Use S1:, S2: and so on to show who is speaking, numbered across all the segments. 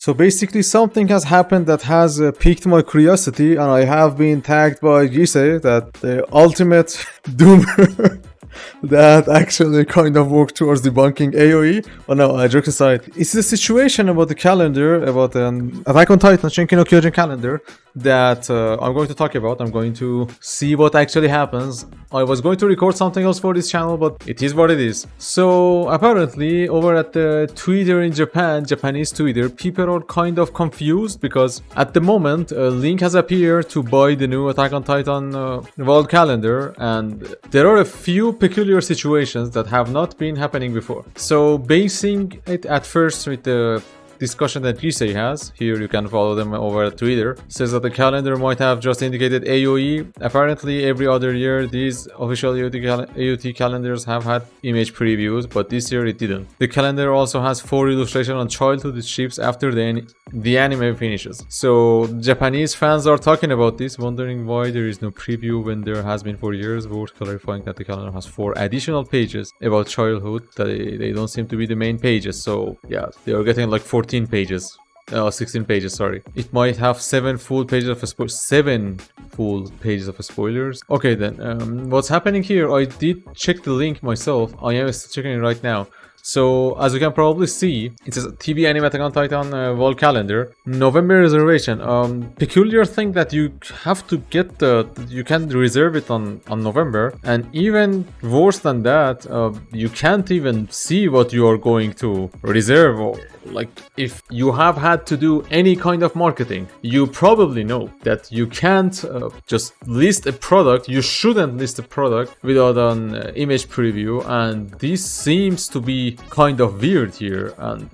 S1: So basically something has happened that has piqued my curiosity, and I have been tagged by Gisei that the ultimate doomer that actually kind of worked towards debunking AOE. Oh no, jokes aside. It's the situation about the calendar, about an Attack on Titan Shingeki no Kyojin calendar that I'm going to talk about. I'm going to see what actually happens. I was going to record something else for this channel, but it is what it is. So apparently over at the Twitter in Japan, Japanese Twitter, people are kind of confused because at the moment a link has appeared to buy the new Attack on Titan world calendar, and there are a few peculiar situations that have not been happening before. So basing it at first with the discussion that Gisei has, here you can follow them over at Twitter, says that the calendar might have just indicated AOE. Apparently every other year these official AOT calendars have had image previews, but this year it didn't. The calendar also has 4 illustrations on childhood ships after the anime finishes. So Japanese fans are talking about this, wondering why there is no preview when there has been for years, worth clarifying that the calendar has 4 additional pages about childhood that they don't seem to be the main pages. So yeah, they are getting like 14 pages. 16 pages, sorry. It might have 7 full pages of spoilers. Okay then, what's happening here, I did check the link myself. I am still checking it right now. So as you can probably see, it says TV Anime Attack on Titan wall calendar, November reservation. Peculiar thing that you have to get you can reserve it on November, and even worse than that, you can't even see what you are going to reserve. Or like if you have had to do any kind of marketing, you probably know that you can't just list a product. You shouldn't list a product without an image preview, and this seems to be kind of weird here. And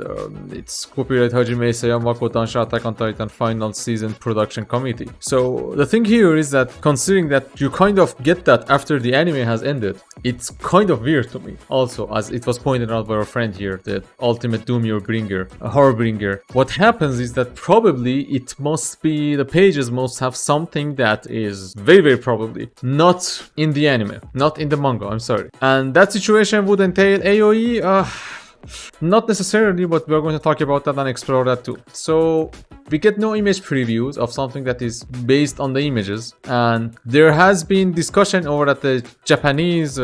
S1: it's copyright Hajime Isayama Kodansha Attack on Titan final season production committee. So the thing here is that, considering that you kind of get that after the anime has ended, it's kind of weird to me. Also, as it was pointed out by our friend here, the ultimate doom bringer, a horror bringer, what happens is that probably it must be, the pages must have something that is very, very probably not in the anime, not in the manga, I'm sorry. And that situation would entail AOE, not necessarily, but we're going to talk about that and explore that too. So we get no image previews of something that is based on the images, and there has been discussion over at the Japanese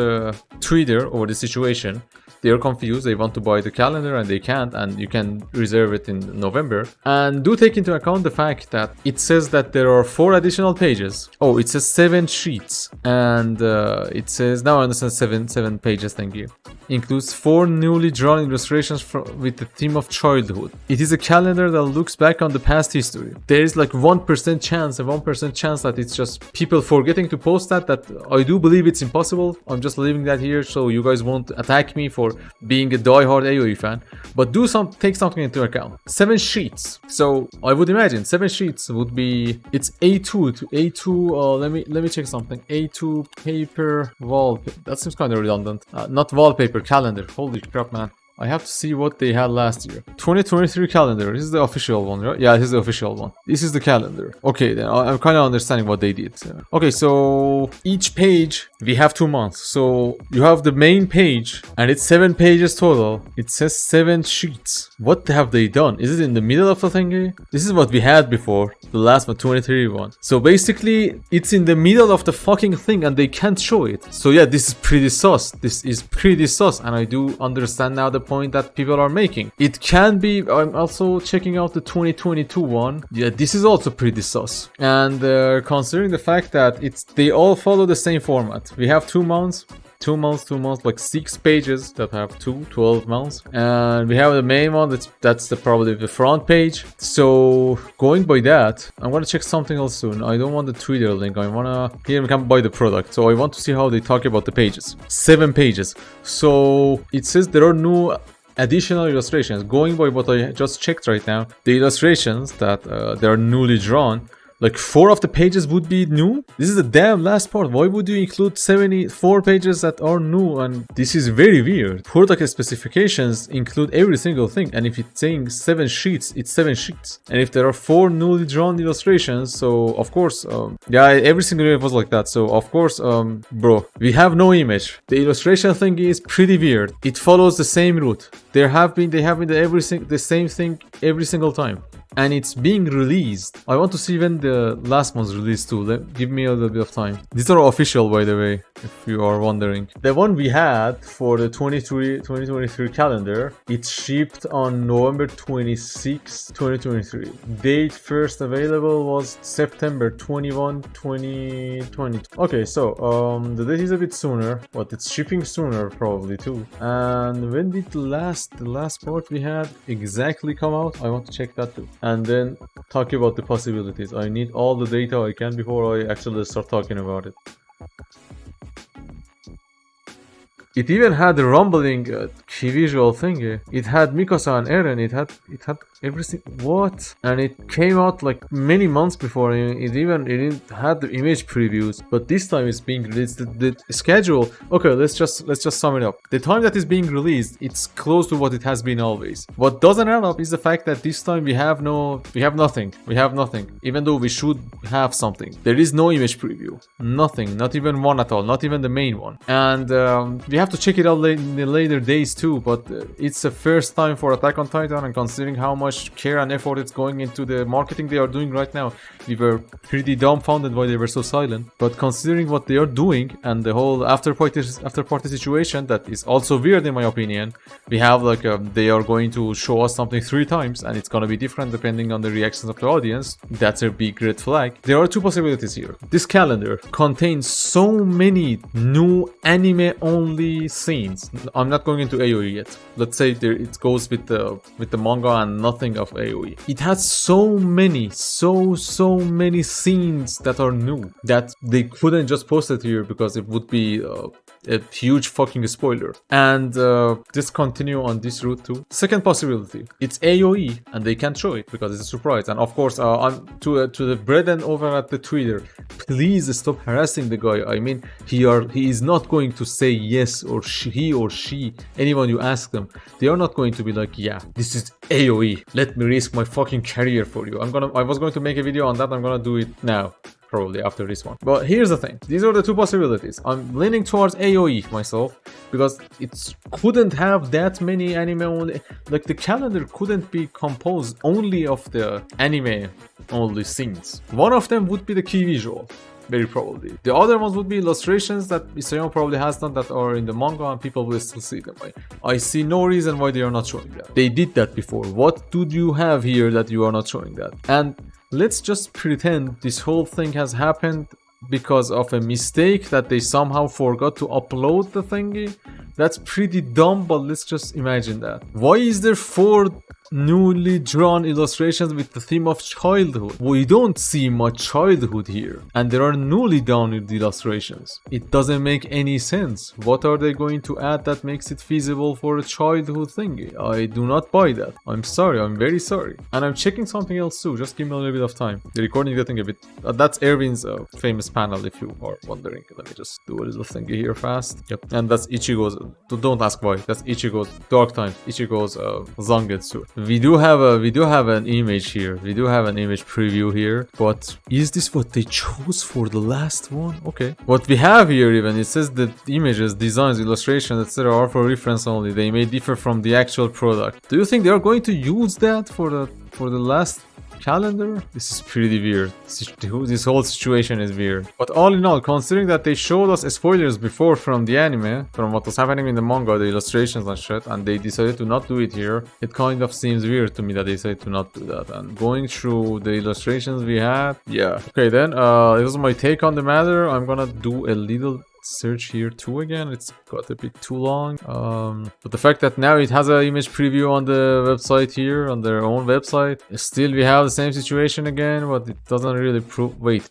S1: Twitter over the situation. They're confused, they want to buy the calendar and they can't, and you can reserve it in November. And do take into account the fact that it says that there are 4 additional pages. Oh, it says 7 sheets, and it says, now I understand, 7 pages, thank you. Includes 4 newly drawn illustrations with the theme of childhood. It is a calendar that looks back on the past history. There is like 1% chance, a 1% chance that it's just people forgetting to post that I do believe it's impossible. I'm just leaving that here so you guys won't attack me for being a die-hard AOE fan. But take something into account. 7 sheets. So I would imagine 7 sheets would be, it's A2 to A2, let me check something. A2 paper wallpaper. That seems kind of redundant. Not wallpaper, calendar. Holy crap, man. I have to see what they had last year. 2023 calendar. This is the official one, right? Yeah, this is the official one. This is the calendar. Okay, then I'm kind of understanding what they did. Okay, so each page, we have 2 months. So you have the main page, and it's 7 pages total. It says 7 sheets. What have they done? Is it in the middle of the thingy? This is what we had before. The last one, 23 one. So basically, it's in the middle of the fucking thing, and they can't show it. So yeah, this is pretty sus. This is pretty sus, and I do understand now the point that people are making. It can be, I'm also checking out the 2022 one. Yeah, this is also pretty sus. And considering the fact that they all follow the same format. We have 2 months, like 6 pages that have 12 months, and we have the main one that's probably the front page. So going by that, I'm gonna check something else soon. I don't want the Twitter link. I wanna, here we can buy the product, so I want to see how they talk about the pages. 7 pages. So it says there are no additional illustrations. Going by what I just checked right now, the illustrations that they are newly drawn Like 4 of the pages would be new? This is the damn last part. Why would you include 74 pages that are new? And this is very weird. Product specifications include every single thing. And if it's saying 7 sheets, it's 7 sheets. And if there are 4 newly drawn illustrations, so of course, yeah, every single year was like that. So of course, bro, we have no image. The illustration thing is pretty weird. It follows the same route. They have been the same thing every single time. And it's being released. I want to see when the last one's released too. Give me a little bit of time. These are official, by the way, if you are wondering. The one we had for the 2023 calendar, it shipped on November 26, 2023. Date first available was September 21, 2020. Okay, so the date is a bit sooner, but it's shipping sooner probably too. And when did the last part we had exactly come out? I want to check that too. And then talk about the possibilities. I need all the data I can before I actually start talking about it. It even had the rumbling key visual thingy. It had Mikasa and Eren. It had everything. What? And it came out like many months before. It didn't had the image previews. But this time it's being released. The schedule. Okay, let's just sum it up. The time that is being released, it's close to what it has been always. What doesn't add up is the fact that this time we have nothing. We have nothing. Even though we should have something. There is no image preview. Nothing. Not even one at all. Not even the main one. And we have to check it out in the later days too, but it's the first time for Attack on Titan, and considering how much care and effort it's going into the marketing they are doing right now, we were pretty dumbfounded why they were so silent. But considering what they are doing and the whole after party situation that is also weird in my opinion, we have like they are going to show us something 3 times and it's gonna be different depending on the reactions of the audience. That's a big red flag. There are 2 possibilities here. This calendar contains so many new anime only scenes. I'm not going into AOE yet. Let's say it goes with the manga and nothing of AOE. It has so many scenes that are new that they couldn't just post it here because it would be a huge fucking spoiler. And just continue on this route too. Second possibility, it's AOE and they can't show it because it's a surprise. And of course, I'm to the brethren over at the Twitter, please stop harassing the guy. I mean, he is not going to say yes or he or she, anyone you ask them, they are not going to be like, yeah, this is AOE. Let me risk my fucking career for you. I was going to make a video on that. I'm gonna do it now. Probably after this one. But here's the thing. These are the 2 possibilities. I'm leaning towards AOE myself because it couldn't have that many anime only. Like the calendar couldn't be composed only of the anime only scenes. One of them would be the key visual. Very probably. The other ones would be illustrations that Isayama probably has done that are in the manga and people will still see them. I see no reason why they are not showing that. They did that before. What do you have here that you are not showing that? And let's just pretend this whole thing has happened because of a mistake that they somehow forgot to upload the thingy. That's pretty dumb, but let's just imagine that. Why is there 4 newly drawn illustrations with the theme of childhood? We don't see much childhood here, and there are newly drawn illustrations. It doesn't make any sense. What are they going to add that makes it feasible for a childhood thingy? I do not buy that. I'm sorry, I'm very sorry. And I'm checking something else too, just give me a little bit of time. The recording is getting a bit... that's Erwin's famous panel if you are wondering. Let me just do a little thingy here fast. Yep, and that's Ichigo's... don't ask why. That's Ichigo's Dark Times. Ichigo's Zangetsu. We do have an image here. We do have an image preview here. But is this what they chose for the last one? Okay. What we have here even, it says that images, designs, illustrations, etc. are for reference only. They may differ from the actual product. Do you think they are going to use that for the last calendar? This is pretty weird. This whole situation is weird. But all in all, considering that they showed us spoilers before from the anime, from what was happening in the manga, the illustrations and shit, and they decided to not do it here, it kind of seems weird to me that they decided to not do that. And going through the illustrations we had, yeah. Okay then, this is my take on the matter. I'm gonna do a little search here too again. It's got a bit too long, but the fact that now it has an image preview on the website here, on their own website, still we have the same situation again, but it doesn't really prove. Wait,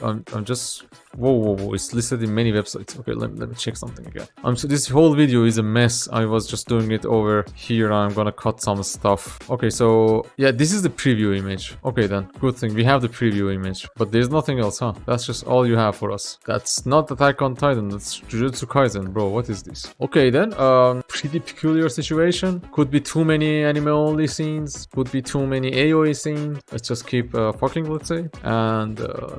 S1: I'm just Whoa, it's listed in many websites. Okay, let me check something again. So this whole video is a mess. I was just doing it over here. I'm gonna cut some stuff. Okay, so yeah, this is the preview image. Okay then, good thing we have the preview image, but there's nothing else, huh? That's just all you have for us. That's not Attack on Titan, that's Jujutsu Kaisen, bro. What is this? Okay then, pretty peculiar situation. Could be too many anime only scenes, could be too many AOE scenes. Let's just keep fucking, let's say. And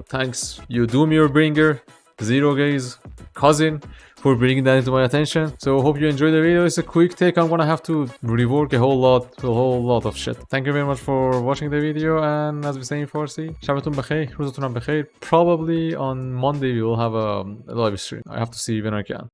S1: thanks, you do me your bringer, Zero Gaze cousin, for bringing that into my attention. So hope you enjoyed the video. It's a quick take. I'm gonna have to rework a whole lot of shit. Thank you very much for watching the video, and as we say in Farsi, شبتون بخیر, روزتون هم بخیر. Probably on Monday we will have a live stream. I have to see when I can.